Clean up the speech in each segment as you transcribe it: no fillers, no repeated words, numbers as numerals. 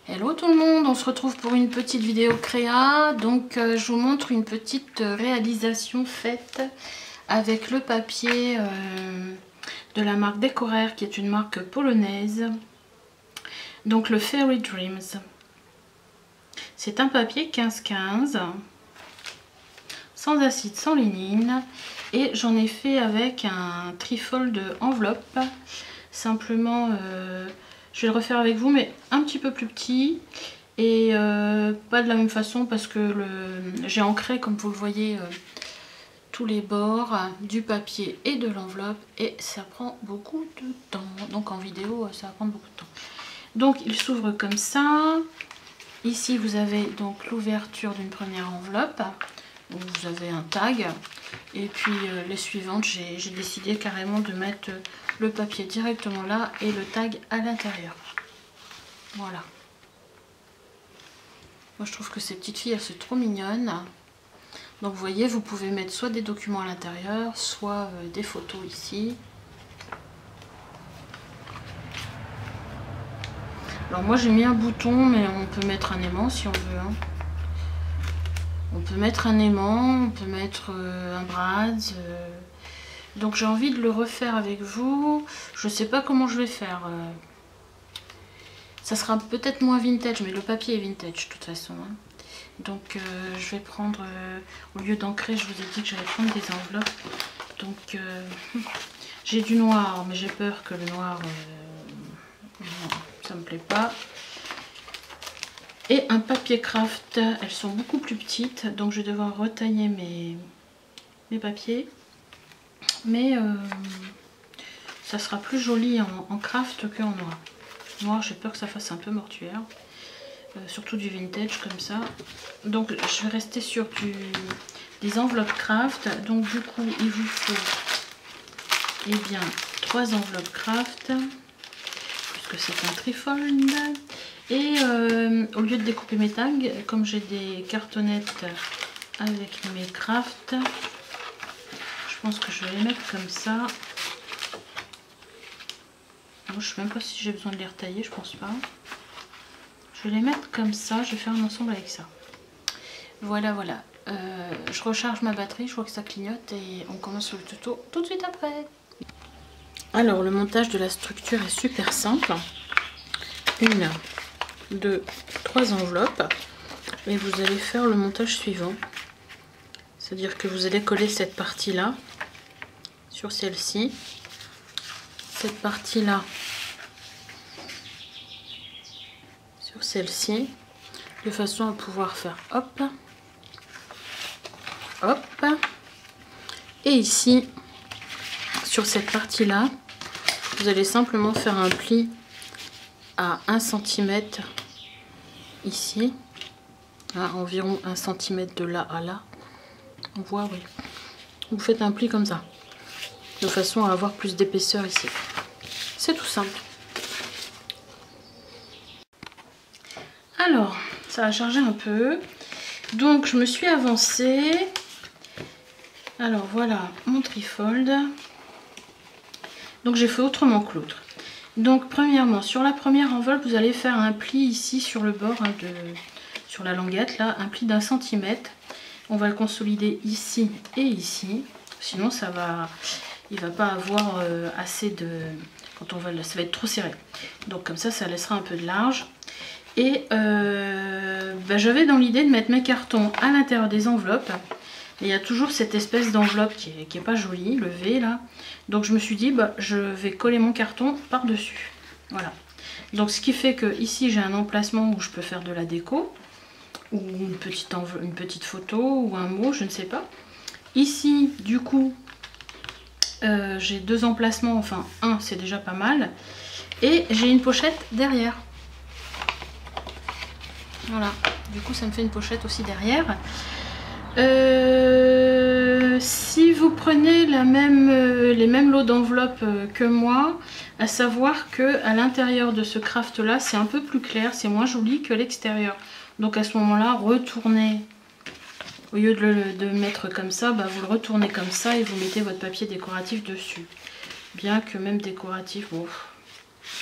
Hello tout le monde, on se retrouve pour une petite vidéo créa. Donc je vous montre une petite réalisation faite avec le papier de la marque Decoraire, qui est une marque polonaise. Donc le Fairy Dreams. C'est un papier 15-15, sans acide, sans lignine. Et j'en ai fait avec un trifold enveloppe. Simplement... je vais le refaire avec vous, mais un petit peu plus petit et pas de la même façon parce que j'ai ancré, comme vous le voyez, tous les bords du papier et de l'enveloppe et ça prend beaucoup de temps. Donc en vidéo, ça va prendre beaucoup de temps. Donc il s'ouvre comme ça. Ici, vous avez donc l'ouverture d'une première enveloppe où vous avez un tag. Et puis les suivantes, j'ai décidé carrément de mettre le papier directement là et le tag à l'intérieur. Voilà. Moi je trouve que ces petites filles, elles sont trop mignonnes. Donc vous voyez, vous pouvez mettre soit des documents à l'intérieur, soit des photos ici. Alors moi j'ai mis un bouton, mais on peut mettre un aimant si on veut. Hein. On peut mettre un aimant, on peut mettre un brad. Donc j'ai envie de le refaire avec vous. Je sais pas comment je vais faire. Ça sera peut-être moins vintage, mais le papier est vintage de toute façon. Hein. Donc je vais prendre, au lieu d'ancrer, je vous ai dit que j'allais prendre des enveloppes. Donc j'ai du noir, mais j'ai peur que le noir, non, ça me plaît pas. Et un papier craft, elles sont beaucoup plus petites, donc je vais devoir retailler mes papiers. Mais ça sera plus joli en craft qu'en noir. Noir, j'ai peur que ça fasse un peu mortuaire. Surtout du vintage comme ça. Donc je vais rester sur des enveloppes craft. Donc du coup, il vous faut bien 3 enveloppes craft. Puisque c'est un trifold. Et au lieu de découper mes tags, comme j'ai des cartonnettes avec mes craft, je pense que je vais les mettre comme ça. Moi, je ne sais même pas si j'ai besoin de les retailler, je pense pas. Je vais les mettre comme ça, je vais faire un ensemble avec ça. Voilà, voilà. Je recharge ma batterie, je vois que ça clignote et on commence le tuto tout de suite après. Alors, le montage de la structure est super simple. 1, 2, 3 enveloppes. Et vous allez faire le montage suivant. C'est-à-dire que vous allez coller cette partie-là sur celle-ci. Cette partie-là sur celle-ci, de façon à pouvoir faire hop, hop. Et ici, sur cette partie-là, vous allez simplement faire un pli à 1 cm ici, à environ 1 cm de là à là. On voit, oui. Vous faites un pli comme ça, de façon à avoir plus d'épaisseur ici. C'est tout simple. Alors, ça va charger un peu. Donc, je me suis avancée. Alors, voilà mon trifold. Donc, j'ai fait autrement que l'autre. Donc, premièrement, sur la première enveloppe, vous allez faire un pli ici sur le bord, hein, sur la languette, là, un pli d'1 centimètre. On va le consolider ici et ici. Sinon, ça va... il va pas avoir assez de... Quand on va... ça va être trop serré. Donc, comme ça, ça laissera un peu de large. Et j'avais dans l'idée de mettre mes cartons à l'intérieur des enveloppes. Et il y a toujours cette espèce d'enveloppe qui est pas jolie, le V là. Donc je me suis dit, je vais coller mon carton par-dessus. Voilà. Donc ce qui fait que ici j'ai un emplacement où je peux faire de la déco. Ou une petite photo ou un mot, je ne sais pas. Ici, du coup, j'ai 2 emplacements. Enfin, un, c'est déjà pas mal. Et j'ai une pochette derrière. Voilà, du coup ça me fait une pochette aussi derrière. Si vous prenez les mêmes lots d'enveloppes que moi, à savoir que à l'intérieur de ce craft là c'est un peu plus clair, c'est moins joli que l'extérieur. Donc à ce moment là, retournez, au lieu de le mettre comme ça, vous le retournez comme ça et vous mettez votre papier décoratif dessus. Bien que même décoratif, bon,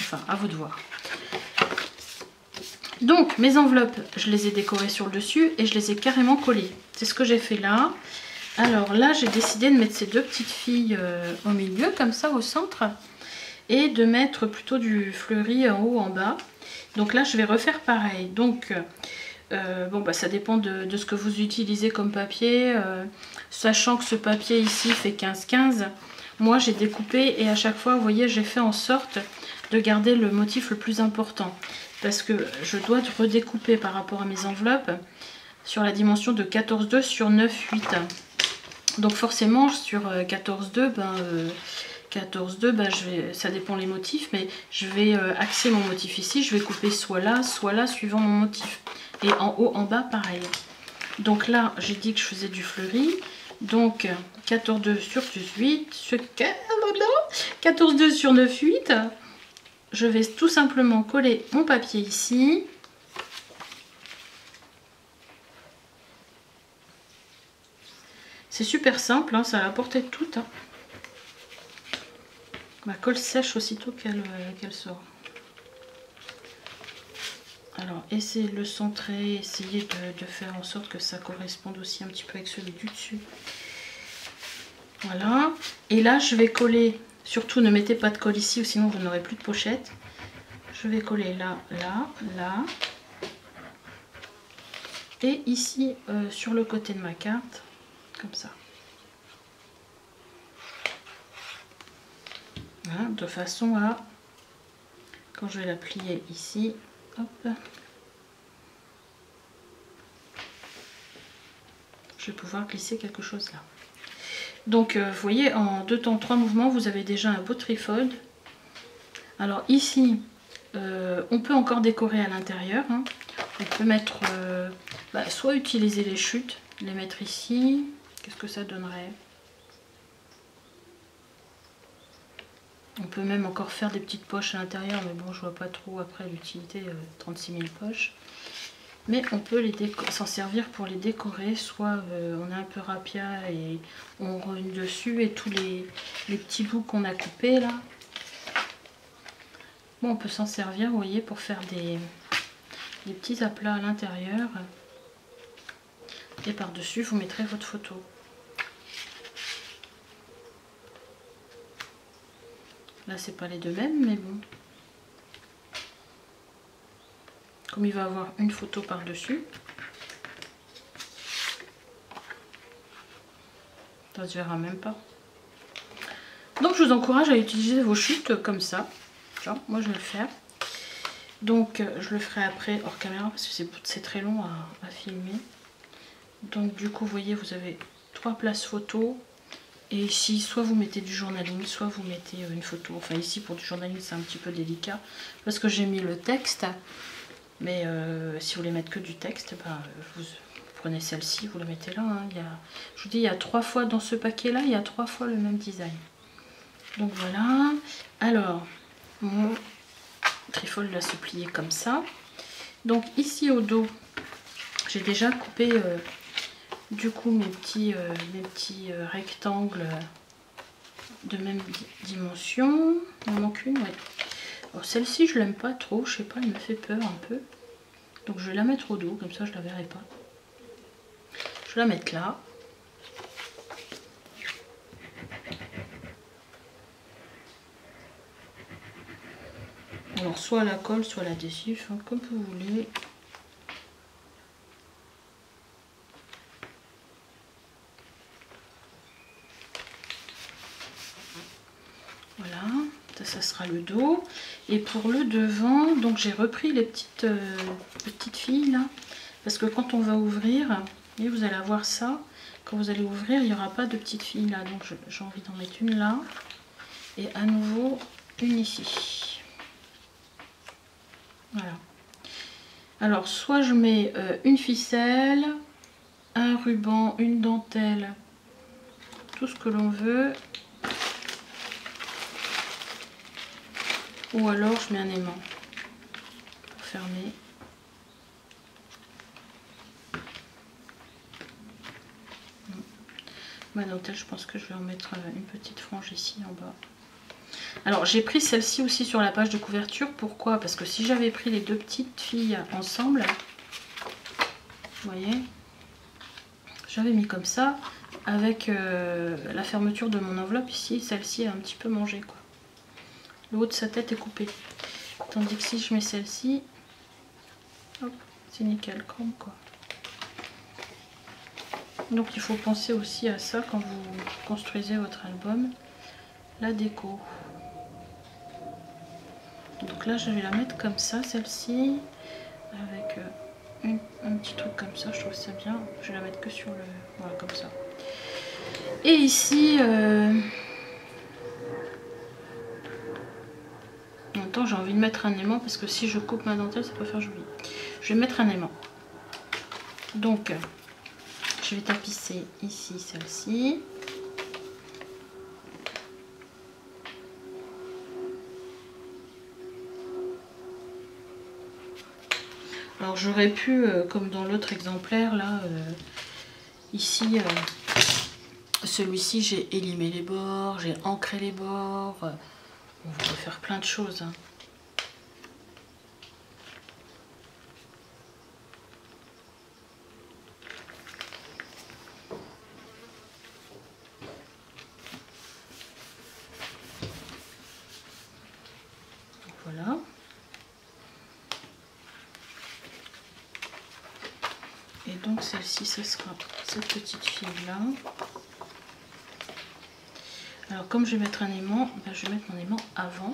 enfin à vous de voir. Donc mes enveloppes, je les ai décorées sur le dessus et je les ai carrément collées. C'est ce que j'ai fait là. Alors là, j'ai décidé de mettre ces deux petites filles au milieu, comme ça, au centre. Et de mettre plutôt du fleuri en haut, en bas. Donc là, je vais refaire pareil. Donc, bon, bah, ça dépend de ce que vous utilisez comme papier. Sachant que ce papier ici fait 15-15. Moi, j'ai découpé et à chaque fois, vous voyez, j'ai fait en sorte de garder le motif le plus important. Parce que je dois redécouper par rapport à mes enveloppes sur la dimension de 14,2 sur 9,8. Donc forcément sur 14,2, ben, 14,2, ben, ça dépend les motifs, mais je vais axer mon motif ici. Je vais couper soit là, suivant mon motif. Et en haut, en bas, pareil. Donc là, j'ai dit que je faisais du fleuri. Donc 14,2 sur 18, 14,2 sur 9,8. Je vais tout simplement coller mon papier ici. C'est super simple, hein, ça a la portée de toute. Hein. Ma colle sèche aussitôt qu'elle sort. Alors, essayez de le centrer, essayez de faire en sorte que ça corresponde aussi un petit peu avec celui du dessus. Voilà. Et là, je vais coller, surtout ne mettez pas de colle ici ou sinon vous n'aurez plus de pochette. Je vais coller là, là, là. Et ici, sur le côté de ma carte, comme ça. Voilà, de façon à, quand je vais la plier ici, hop, je vais pouvoir glisser quelque chose là. Donc, vous voyez, en 2 temps, 3 mouvements, vous avez déjà un beau trifold. Alors ici, on peut encore décorer à l'intérieur. Hein. On peut mettre, soit utiliser les chutes, les mettre ici. Qu'est-ce que ça donnerait? On peut même encore faire des petites poches à l'intérieur, mais bon, je vois pas trop après l'utilité, 36 000 poches. Mais on peut s'en servir pour les décorer, soit on a un peu rapiat et on rogne dessus et tous les petits bouts qu'on a coupés là. Bon, on peut s'en servir, vous voyez, pour faire des petits aplats à l'intérieur. Et par-dessus, vous mettrez votre photo. Là, c'est pas les deux mêmes, mais bon. Comme il va avoir une photo par-dessus. Ça se verra même pas. Donc, je vous encourage à utiliser vos chutes comme ça. Genre, moi, je vais le faire. Donc, je le ferai après hors caméra parce que c'est très long à filmer. Donc, du coup, vous voyez, vous avez 3 places photos. Et ici, soit vous mettez du journaling, soit vous mettez une photo. Enfin, ici, pour du journaling, c'est un petit peu délicat parce que j'ai mis le texte. Mais si vous voulez mettre que du texte, ben, vous prenez celle-ci, vous la mettez là. Hein. Je vous dis, il y a 3 fois dans ce paquet-là, il y a 3 fois le même design. Donc voilà. Alors, mon trifold va se plier comme ça. Donc ici au dos, j'ai déjà coupé du coup mes petits rectangles de même dimension. Il en manque une, ouais. Alors celle-ci, je l'aime pas trop, je sais pas, elle me fait peur un peu. Donc je vais la mettre au dos, comme ça je la verrai pas. Je vais la mettre là. Alors soit la colle, soit l'adhésif, hein, comme vous voulez. Voilà, ça sera le dos. Et pour le devant, donc j'ai repris les petites filles là. Parce que quand on va ouvrir, et vous allez avoir ça. Quand vous allez ouvrir, il n'y aura pas de petites filles là. Donc j'ai envie d'en mettre une là. Et à nouveau, une ici. Voilà. Alors, soit je mets une ficelle, un ruban, une dentelle, tout ce que l'on veut. Ou alors je mets un aimant pour fermer. Ma dentelle, je pense que je vais en mettre une petite frange ici en bas. Alors j'ai pris celle-ci aussi sur la page de couverture. Pourquoi? Parce que si j'avais pris les deux petites filles ensemble, vous voyez, j'avais mis comme ça, avec la fermeture de mon enveloppe ici, celle-ci est un petit peu mangée, quoi. Le haut de sa tête est coupé. Tandis que si je mets celle-ci, c'est nickel, comme quoi. Donc il faut penser aussi à ça quand vous construisez votre album, la déco. Donc là je vais la mettre comme ça, celle-ci, avec un petit truc comme ça, je trouve ça bien. Je vais la mettre que sur le... voilà, comme ça. Et ici... en même temps j'ai envie de mettre un aimant parce que si je coupe ma dentelle ça peut faire joli. Je vais mettre un aimant. Donc je vais tapisser ici celle-ci. Alors j'aurais pu, comme dans l'autre exemplaire là, ici, celui-ci j'ai élimé les bords, j'ai ancré les bords. On peut faire plein de choses. Hein. Voilà. Et donc celle-ci, ce sera cette petite fille-là. Alors comme je vais mettre un aimant, ben, je vais mettre mon aimant avant.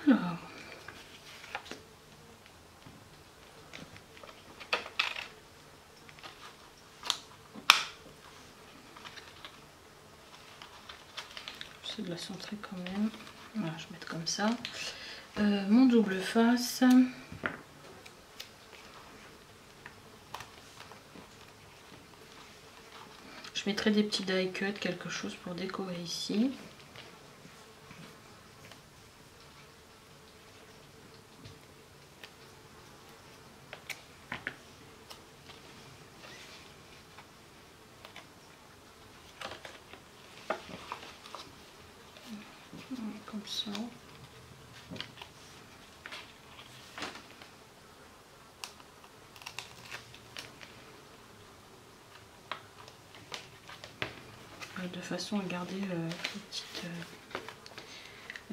Alors, j'essaie de la centrer quand même. Voilà, je vais mettre comme ça. Mon double face. Je mettrai des petits die cut, quelque chose pour décorer ici. Comme ça. De façon à garder la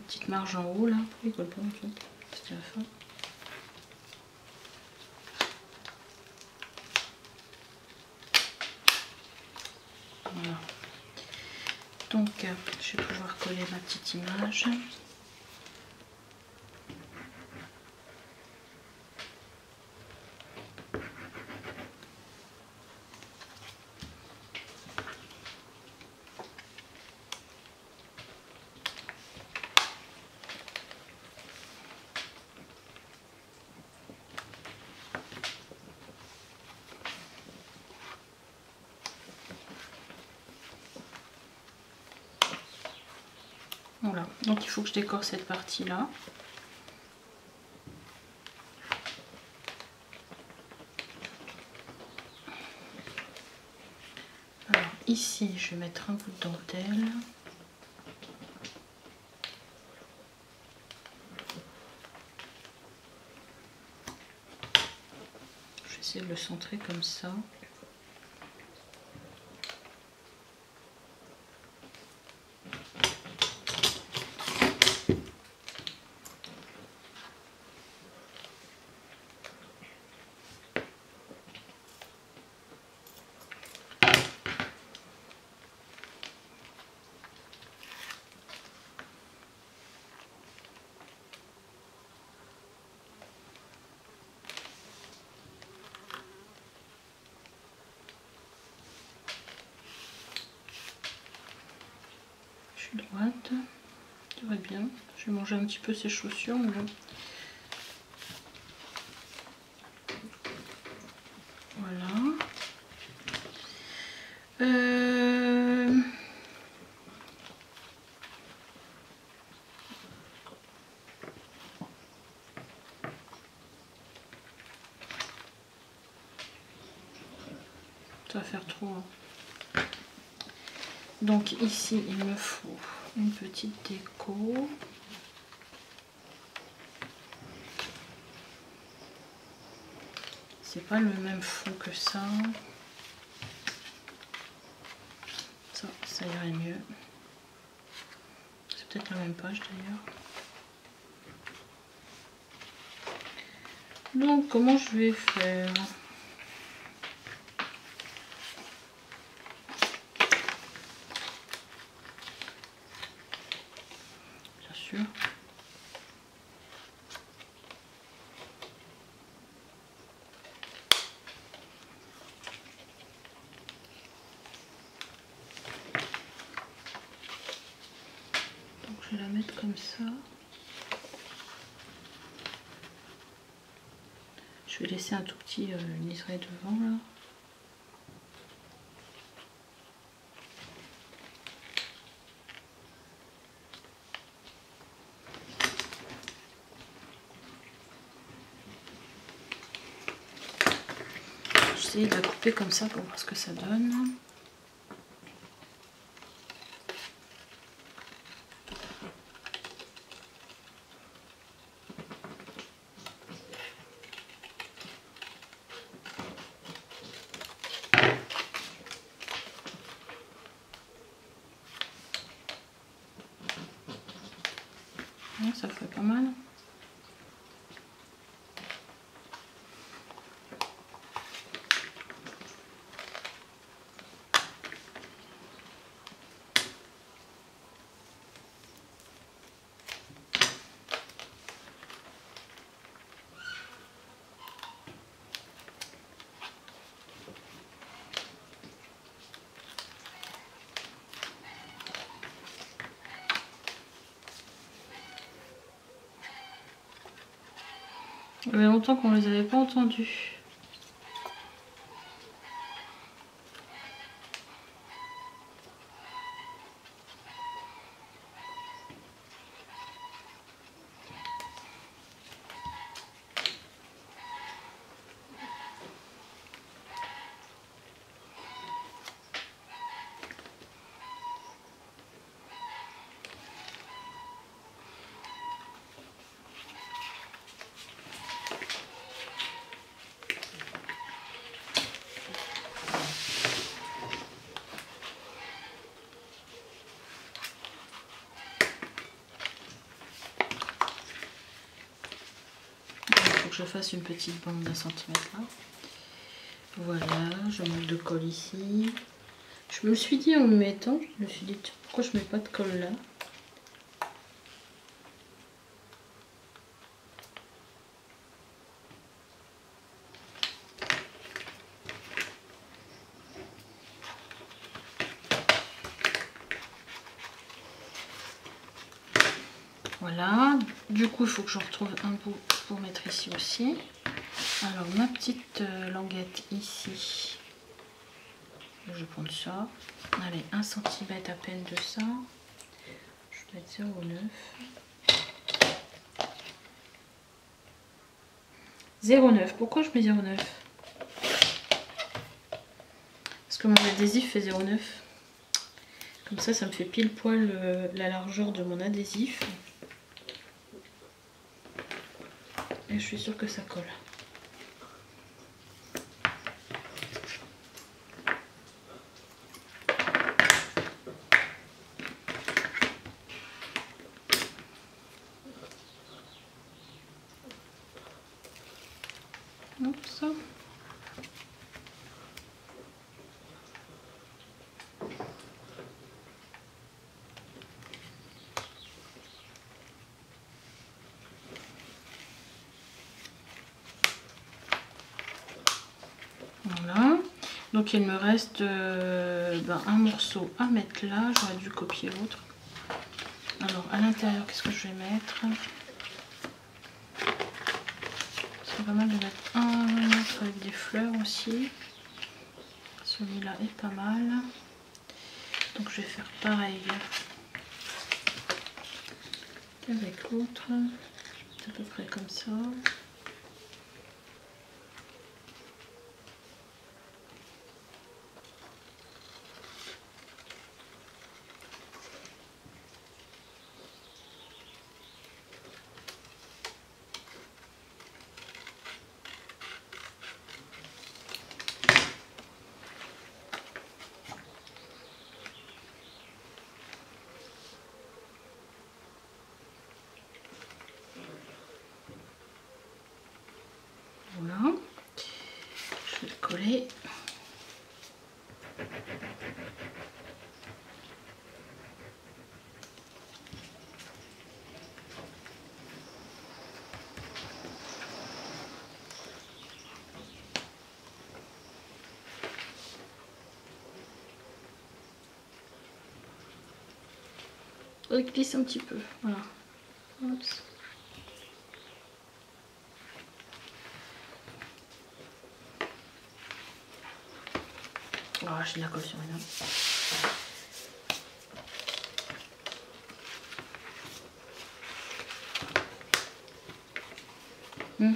petite marge en haut là. Pourquoi il colle pas en fait? C'était la fin. Voilà. Donc je vais pouvoir coller ma petite image. Voilà, donc il faut que je décore cette partie-là. Alors ici, je vais mettre un bout de dentelle. Je vais essayer de le centrer comme ça. Droite, tout va bien. Je vais manger un petit peu ces chaussures, mais bon. Voilà. ça va faire trop. Donc ici, il me faut une petite déco. C'est pas le même fond que ça. Ça irait mieux. C'est peut-être la même page d'ailleurs. Donc comment je vais faire? Bien sûr. Donc je vais la mettre comme ça. Je vais laisser un tout petit liseré devant là. J'essaie de la couper comme ça pour voir ce que ça donne. Ça fait pas mal. Il y avait longtemps qu'on les avait pas entendus. Je fasse une petite bande d'un centimètre là. Voilà, je manque de colle ici. Je me suis dit en le mettant, je me suis dit pourquoi je mets pas de colle là. Voilà, du coup il faut que je retrouve un bout pour mettre ici aussi. Alors ma petite languette ici, je vais prendre ça. Allez, 1 cm à peine de ça. Je vais mettre 0,9. 0,9. Pourquoi je mets 0,9? Parce que mon adhésif fait 0,9. Comme ça, ça me fait pile poil la largeur de mon adhésif. Et je suis sûre que ça colle. Oups. Voilà. Donc il me reste un morceau à mettre là. J'aurais dû copier l'autre. Alors à l'intérieur, qu'est-ce que je vais mettre? C'est pas mal de mettre un autre avec des fleurs aussi. Celui-là est pas mal. Donc je vais faire pareil avec l'autre. À peu près comme ça. coller. On glisse un petit peu, voilà. Oups. Oh, j'ai de la colle sur les mains.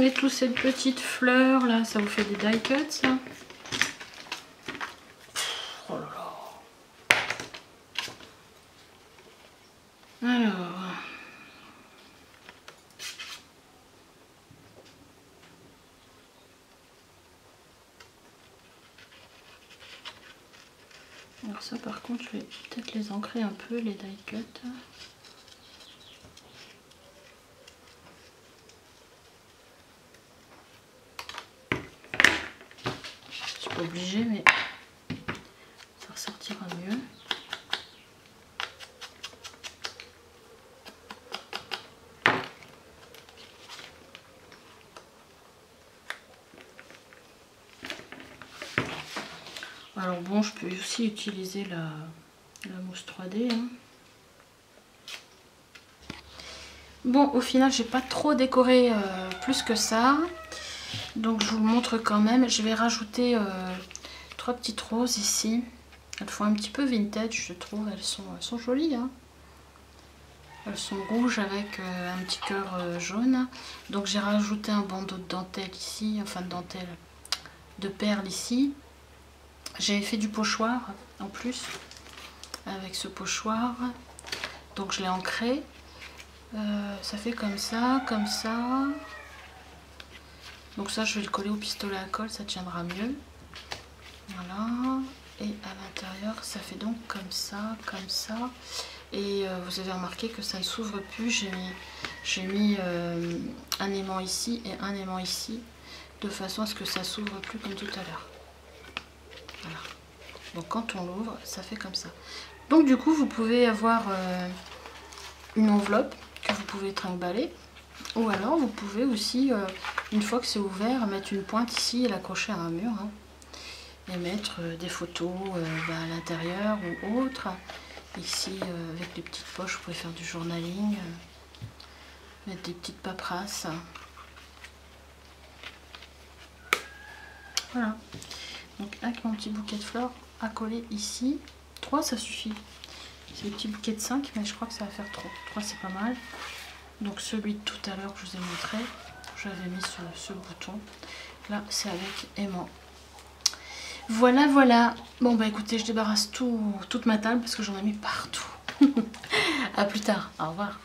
Et toutes ces petites fleurs là, ça vous fait des die cuts ça? Oh là là. Alors. Alors ça par contre je vais peut-être les ancrer un peu les die cuts. Je suis pas obligée mais ça ressortira mieux. Alors bon, je peux aussi utiliser la mousse 3D. Hein. Bon, au final, j'ai pas trop décoré plus que ça. Donc je vous le montre quand même. Je vais rajouter 3 petites roses ici. Elles font un petit peu vintage, je trouve. Elles sont jolies. Hein. Elles sont rouges avec un petit cœur jaune. Donc j'ai rajouté un bandeau de dentelle ici. Enfin de dentelle, de perles ici. J'ai fait du pochoir en plus avec ce pochoir, donc je l'ai ancré. Ça fait comme ça, comme ça. Donc ça je vais le coller au pistolet à colle, ça tiendra mieux. Voilà. Et à l'intérieur ça fait donc comme ça, comme ça. Et vous avez remarqué que ça ne s'ouvre plus. J'ai mis un aimant ici et un aimant ici, de façon à ce que ça s'ouvre plus comme tout à l'heure. Voilà. Donc quand on l'ouvre, ça fait comme ça. Donc du coup, vous pouvez avoir une enveloppe que vous pouvez trimballer. Ou alors, vous pouvez aussi, une fois que c'est ouvert, mettre une pointe ici et l'accrocher à un mur. Hein, et mettre des photos à l'intérieur ou autre. Ici, avec les petites poches, vous pouvez faire du journaling. Mettre des petites paperasses. Voilà. Donc avec mon petit bouquet de fleurs à coller ici. 3 ça suffit. C'est le petit bouquet de 5 mais je crois que ça va faire trop. 3 c'est pas mal. Donc celui de tout à l'heure que je vous ai montré, j'avais mis ce bouton. Là c'est avec aimant. Voilà voilà. Bon bah écoutez, je débarrasse toute ma table parce que j'en ai mis partout. À plus tard. Au revoir.